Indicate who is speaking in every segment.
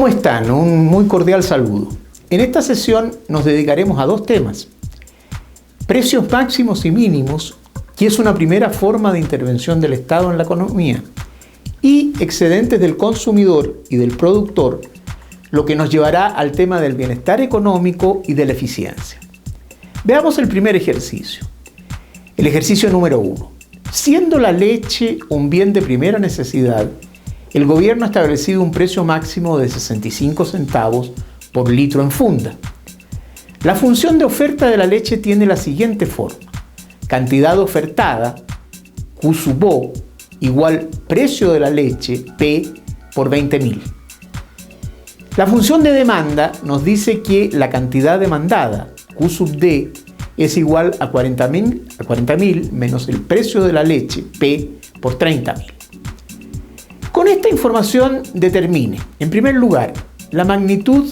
Speaker 1: ¿Cómo están? Un muy cordial saludo. En esta sesión nos dedicaremos a dos temas: precios máximos y mínimos, que es una primera forma de intervención del Estado en la economía, y excedentes del consumidor y del productor, lo que nos llevará al tema del bienestar económico y de la eficiencia. Veamos el primer ejercicio. El ejercicio número 1. Siendo la leche un bien de primera necesidad, el gobierno ha establecido un precio máximo de 65 centavos por litro en funda. La función de oferta de la leche tiene la siguiente forma: cantidad ofertada, Q sub O, igual precio de la leche, P, por 20.000. La función de demanda nos dice que la cantidad demandada, Q sub D, es igual a 40.000 menos el precio de la leche, P, por 30.000. Con esta información determine, en primer lugar, la magnitud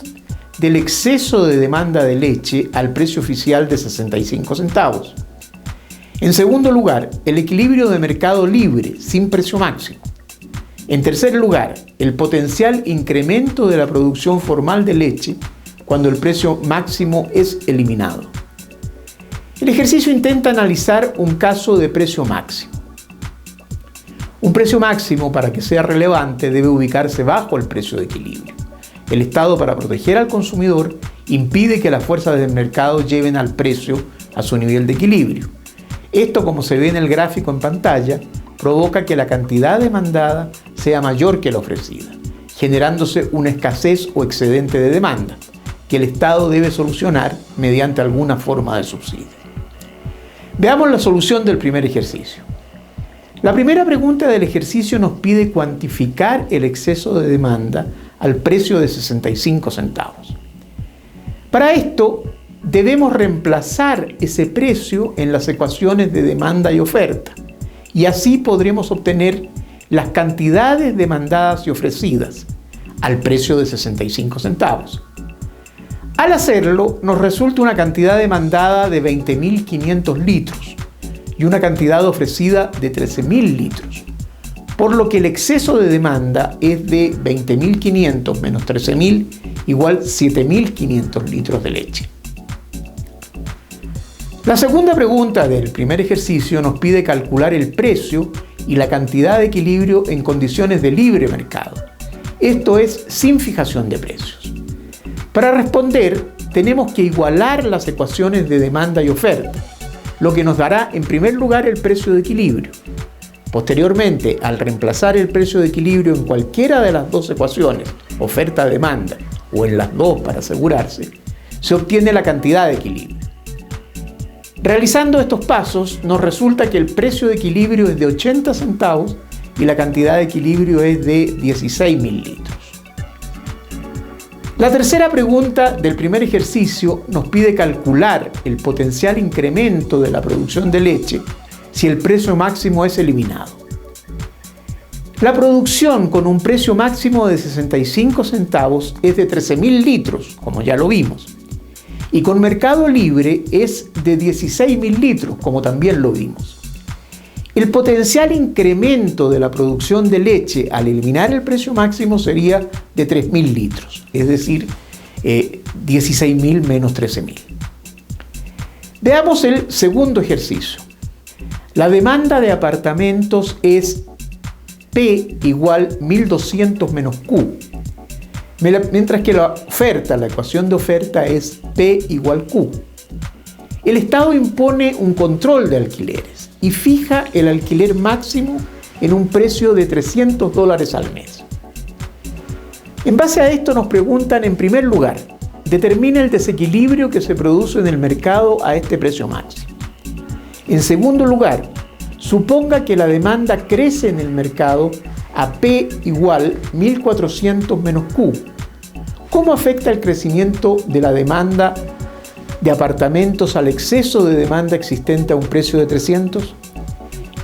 Speaker 1: del exceso de demanda de leche al precio oficial de 65 centavos. En segundo lugar, el equilibrio de mercado libre sin precio máximo. En tercer lugar, el potencial incremento de la producción formal de leche cuando el precio máximo es eliminado. El ejercicio intenta analizar un caso de precio máximo. Un precio máximo, para que sea relevante, debe ubicarse bajo el precio de equilibrio. El Estado, para proteger al consumidor, impide que las fuerzas del mercado lleven al precio a su nivel de equilibrio. Esto, como se ve en el gráfico en pantalla, provoca que la cantidad demandada sea mayor que la ofrecida, generándose una escasez o excedente de demanda, que el Estado debe solucionar mediante alguna forma de subsidio. Veamos la solución del primer ejercicio. La primera pregunta del ejercicio nos pide cuantificar el exceso de demanda al precio de 65 centavos. Para esto, debemos reemplazar ese precio en las ecuaciones de demanda y oferta, y así podremos obtener las cantidades demandadas y ofrecidas al precio de 65 centavos. Al hacerlo, nos resulta una cantidad demandada de 20.500 litros y una cantidad ofrecida de 13.000 litros, por lo que el exceso de demanda es de 20.500 menos 13.000 igual 7.500 litros de leche. La segunda pregunta del primer ejercicio nos pide calcular el precio y la cantidad de equilibrio en condiciones de libre mercado, esto es, sin fijación de precios. Para responder, tenemos que igualar las ecuaciones de demanda y oferta, lo que nos dará en primer lugar el precio de equilibrio. Posteriormente, al reemplazar el precio de equilibrio en cualquiera de las dos ecuaciones, oferta-demanda, o en las dos para asegurarse, se obtiene la cantidad de equilibrio. Realizando estos pasos, nos resulta que el precio de equilibrio es de 80 centavos y la cantidad de equilibrio es de 16.000 litros. La tercera pregunta del primer ejercicio nos pide calcular el potencial incremento de la producción de leche si el precio máximo es eliminado. La producción con un precio máximo de 65 centavos es de 13.000 litros, como ya lo vimos, y con mercado libre es de 16.000 litros, como también lo vimos. El potencial incremento de la producción de leche al eliminar el precio máximo sería de 3.000 litros, es decir, 16.000 menos 13.000. Veamos el segundo ejercicio. La demanda de apartamentos es P igual 1.200 menos Q, mientras que la ecuación de oferta es P igual Q. El Estado impone un control de alquileres y fija el alquiler máximo en un precio de $300 al mes. En base a esto nos preguntan, en primer lugar, determina el desequilibrio que se produce en el mercado a este precio máximo. En segundo lugar, suponga que la demanda crece en el mercado a P igual 1.400 menos Q. ¿Cómo afecta el crecimiento de la demanda de apartamentos al exceso de demanda existente a un precio de 300?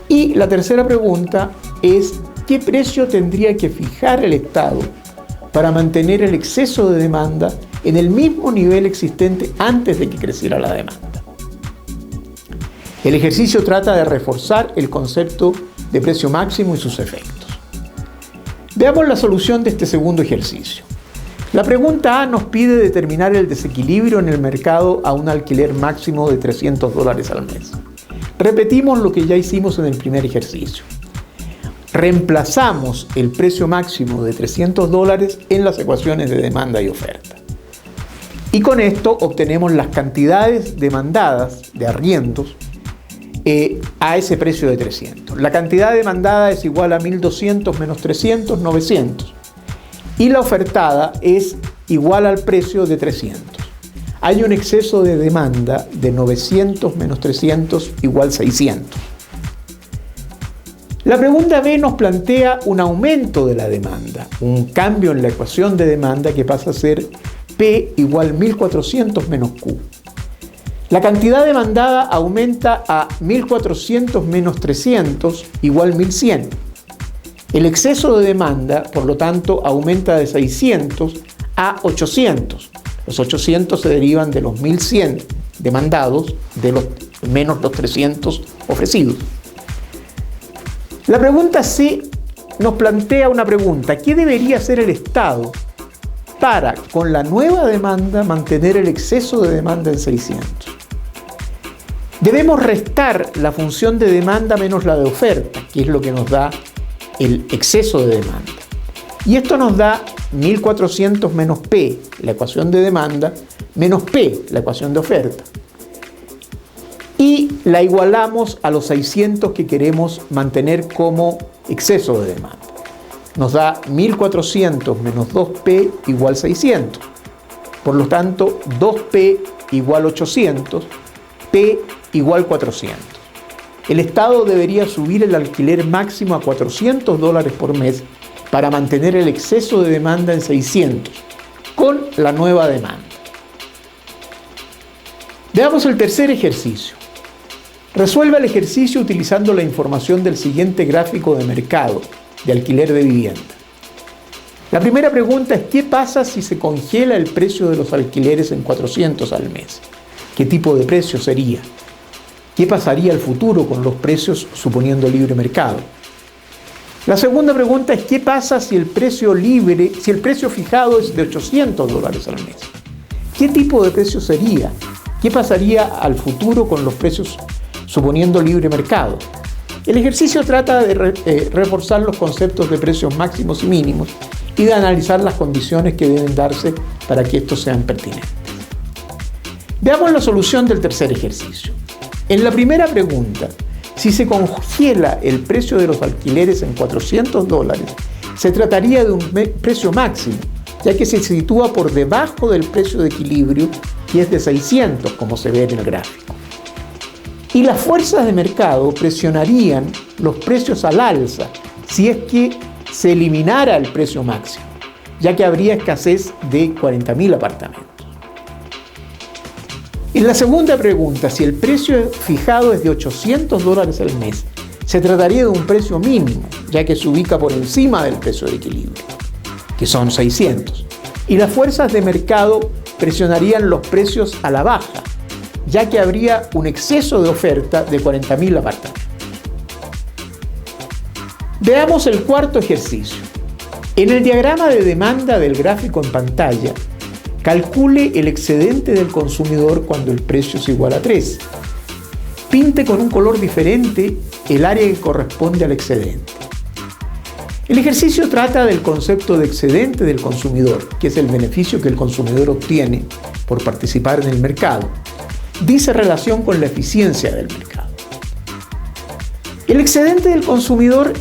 Speaker 1: Y la tercera pregunta es, ¿qué precio tendría que fijar el Estado para mantener el exceso de demanda en el mismo nivel existente antes de que creciera la demanda? El ejercicio trata de reforzar el concepto de precio máximo y sus efectos. Veamos la solución de este segundo ejercicio. La pregunta A nos pide determinar el desequilibrio en el mercado a un alquiler máximo de $300 al mes. Repetimos lo que ya hicimos en el primer ejercicio. Reemplazamos el precio máximo de $300 en las ecuaciones de demanda y oferta. Y con esto obtenemos las cantidades demandadas de arriendos a ese precio de 300. La cantidad demandada es igual a 1.200 menos 300, 900. Y la ofertada es igual al precio de 300. Hay un exceso de demanda de 900 menos 300 igual 600. La pregunta B nos plantea un aumento de la demanda, un cambio en la ecuación de demanda que pasa a ser P igual 1.400 menos Q. La cantidad demandada aumenta a 1.400 menos 300 igual 1.100. El exceso de demanda, por lo tanto, aumenta de 600 a 800. Los 800 se derivan de los 1.100 demandados menos los 300 ofrecidos. La pregunta C nos plantea una pregunta. ¿Qué debería hacer el Estado para, con la nueva demanda, mantener el exceso de demanda en 600? Debemos restar la función de demanda menos la de oferta, que es lo que nos da el exceso de demanda. Y esto nos da 1.400 menos P, la ecuación de demanda, menos P, la ecuación de oferta. Y la igualamos a los 600 que queremos mantener como exceso de demanda. Nos da 1.400 menos 2P igual 600. Por lo tanto, 2P igual 800, P igual 400. El Estado debería subir el alquiler máximo a $400 por mes para mantener el exceso de demanda en 600, con la nueva demanda. Veamos el tercer ejercicio. Resuelva el ejercicio utilizando la información del siguiente gráfico de mercado de alquiler de vivienda. La primera pregunta es: ¿qué pasa si se congela el precio de los alquileres en 400 al mes? ¿Qué tipo de precio sería? ¿Qué pasaría al futuro con los precios suponiendo libre mercado? La segunda pregunta es: ¿qué pasa si el precio fijado es de $800 al mes? ¿Qué tipo de precio sería? ¿Qué pasaría al futuro con los precios suponiendo libre mercado? El ejercicio trata de reforzar los conceptos de precios máximos y mínimos y de analizar las condiciones que deben darse para que estos sean pertinentes. Veamos la solución del tercer ejercicio. En la primera pregunta, si se congela el precio de los alquileres en $400, se trataría de un precio máximo, ya que se sitúa por debajo del precio de equilibrio, que es de 600, como se ve en el gráfico. Y las fuerzas de mercado presionarían los precios al alza si es que se eliminara el precio máximo, ya que habría escasez de 40.000 apartamentos. En la segunda pregunta, si el precio fijado es de $800 al mes, se trataría de un precio mínimo, ya que se ubica por encima del precio de equilibrio, que son 600. Y las fuerzas de mercado presionarían los precios a la baja, ya que habría un exceso de oferta de 40.000 apartamentos. Veamos el cuarto ejercicio. En el diagrama de demanda del gráfico en pantalla, calcule el excedente del consumidor cuando el precio es igual a 3. Pinte con un color diferente el área que corresponde al excedente. El ejercicio trata del concepto de excedente del consumidor, que es el beneficio que el consumidor obtiene por participar en el mercado. Dice relación con la eficiencia del mercado. El excedente del consumidor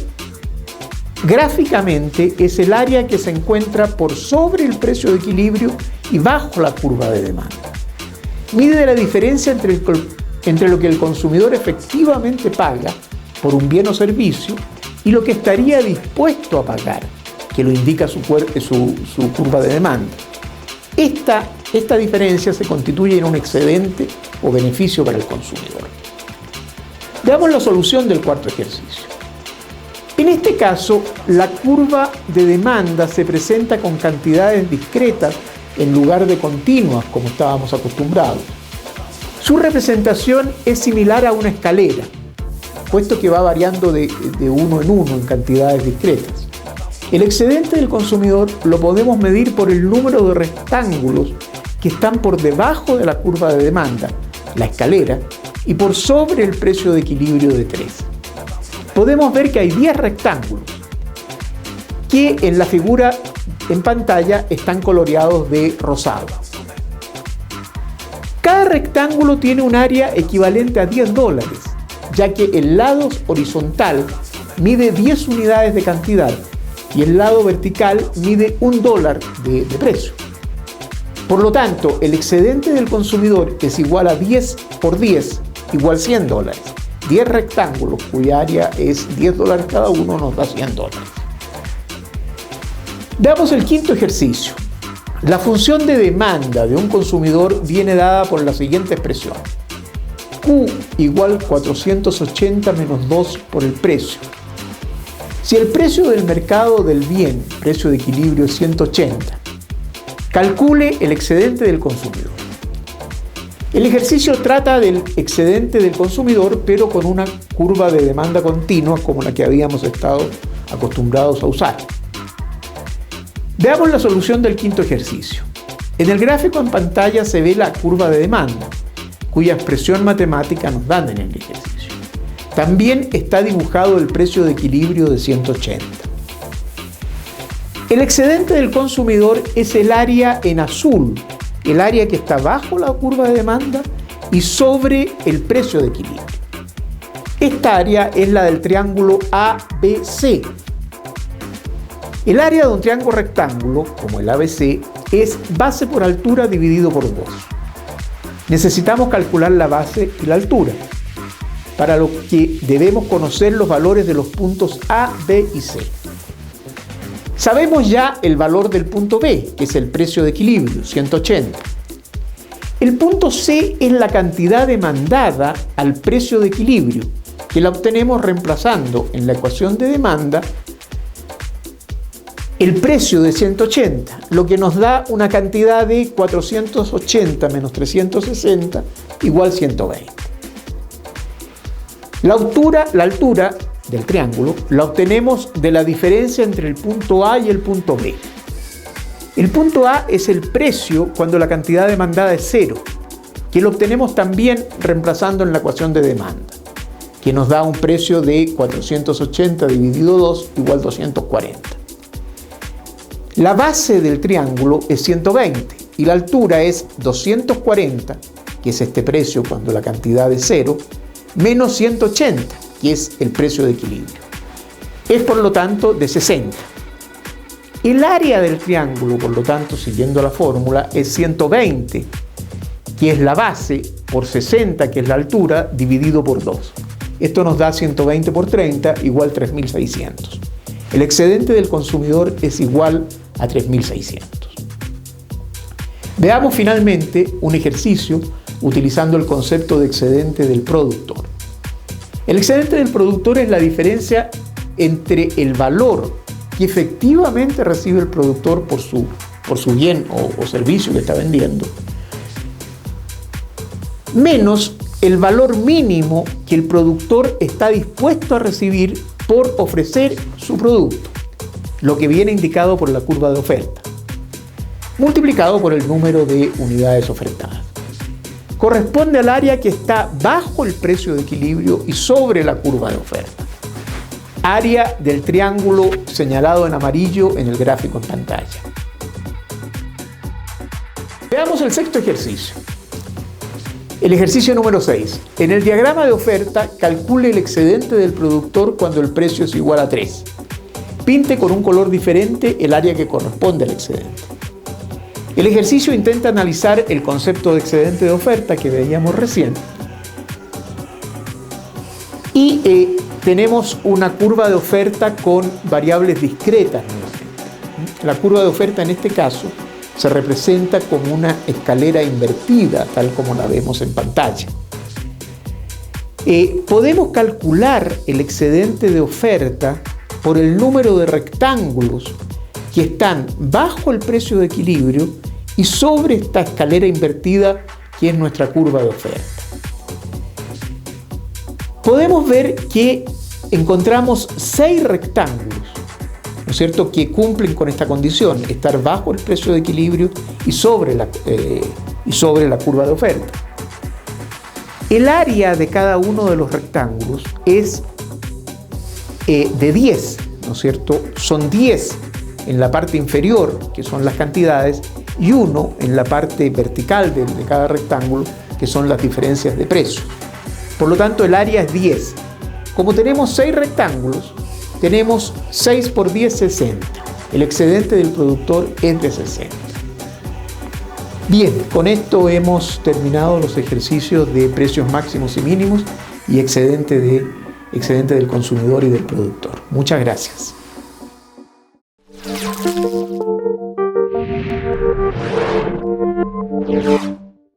Speaker 1: gráficamente es el área que se encuentra por sobre el precio de equilibrio y bajo la curva de demanda. Mide la diferencia entre lo que el consumidor efectivamente paga por un bien o servicio y lo que estaría dispuesto a pagar, que lo indica su curva de demanda. Esta diferencia se constituye en un excedente o beneficio para el consumidor. Veamos la solución del cuarto ejercicio. En este caso, la curva de demanda se presenta con cantidades discretas en lugar de continuas, como estábamos acostumbrados. Su representación es similar a una escalera, puesto que va variando de uno en uno en cantidades discretas. El excedente del consumidor lo podemos medir por el número de rectángulos que están por debajo de la curva de demanda, la escalera, y por sobre el precio de equilibrio de 3. Podemos ver que hay 10 rectángulos que en la figura en pantalla están coloreados de rosado. Cada rectángulo tiene un área equivalente a $10, ya que el lado horizontal mide 10 unidades de cantidad y el lado vertical mide $1 de precio. Por lo tanto, el excedente del consumidor es igual a 10 por 10, igual $100. 10 rectángulos cuya área es $10 cada uno nos da $100. Veamos el quinto ejercicio. La función de demanda de un consumidor viene dada por la siguiente expresión. Q igual 480 menos 2 por el precio. Si el precio del mercado del bien, precio de equilibrio, es 180, calcule el excedente del consumidor. El ejercicio trata del excedente del consumidor, pero con una curva de demanda continua como la que habíamos estado acostumbrados a usar. Veamos la solución del quinto ejercicio. En el gráfico en pantalla se ve la curva de demanda, cuya expresión matemática nos dan en el ejercicio. También está dibujado el precio de equilibrio de 180. El excedente del consumidor es el área en azul, el área que está bajo la curva de demanda y sobre el precio de equilibrio. Esta área es la del triángulo ABC. El área de un triángulo rectángulo, como el ABC, es base por altura dividido por 2. Necesitamos calcular la base y la altura, para lo que debemos conocer los valores de los puntos A, B y C. Sabemos ya el valor del punto B, que es el precio de equilibrio, 180. El punto C es la cantidad demandada al precio de equilibrio, que la obtenemos reemplazando en la ecuación de demanda el precio de 180, lo que nos da una cantidad de 480 menos 360 igual 120. La altura del triángulo la obtenemos de la diferencia entre el punto A y el punto B. El punto A es el precio cuando la cantidad demandada es 0, que lo obtenemos también reemplazando en la ecuación de demanda, que nos da un precio de 480 dividido 2 igual 240. La base del triángulo es 120 y la altura es 240, que es este precio cuando la cantidad es 0, menos 180, que es el precio de equilibrio. Es por lo tanto de 60. El área del triángulo, por lo tanto, siguiendo la fórmula, es 120, que es la base, por 60, que es la altura, dividido por 2. Esto nos da 120 por 30, igual 3.600. El excedente del consumidor es igual a 3.600. Veamos finalmente un ejercicio utilizando el concepto de excedente del productor. El excedente del productor es la diferencia entre el valor que efectivamente recibe el productor por su bien o servicio que está vendiendo, menos el valor mínimo que el productor está dispuesto a recibir por ofrecer su producto, lo que viene indicado por la curva de oferta, multiplicado por el número de unidades ofertadas. Corresponde al área que está bajo el precio de equilibrio y sobre la curva de oferta. Área del triángulo señalado en amarillo en el gráfico en pantalla. Veamos el sexto ejercicio. El ejercicio número 6. En el diagrama de oferta, calcule el excedente del productor cuando el precio es igual a 3. Pinte con un color diferente el área que corresponde al excedente. El ejercicio intenta analizar el concepto de excedente de oferta que veíamos recién. Y tenemos una curva de oferta con variables discretas nuevamente. La curva de oferta en este caso se representa como una escalera invertida, tal como la vemos en pantalla. Podemos calcular el excedente de oferta por el número de rectángulos que están bajo el precio de equilibrio y sobre esta escalera invertida que es nuestra curva de oferta. Podemos ver que encontramos 6 rectángulos ¿no es cierto?, que cumplen con esta condición, estar bajo el precio de equilibrio y sobre la curva de oferta. El área de cada uno de los rectángulos es de 10, ¿no es cierto? Son 10 en la parte inferior, que son las cantidades, y 1 en la parte vertical de cada rectángulo, que son las diferencias de precio. Por lo tanto, el área es 10. Como tenemos 6 rectángulos, tenemos 6 por 10, 60. El excedente del productor es de 60. Bien, con esto hemos terminado los ejercicios de precios máximos y mínimos y excedente del consumidor y del productor. Muchas gracias.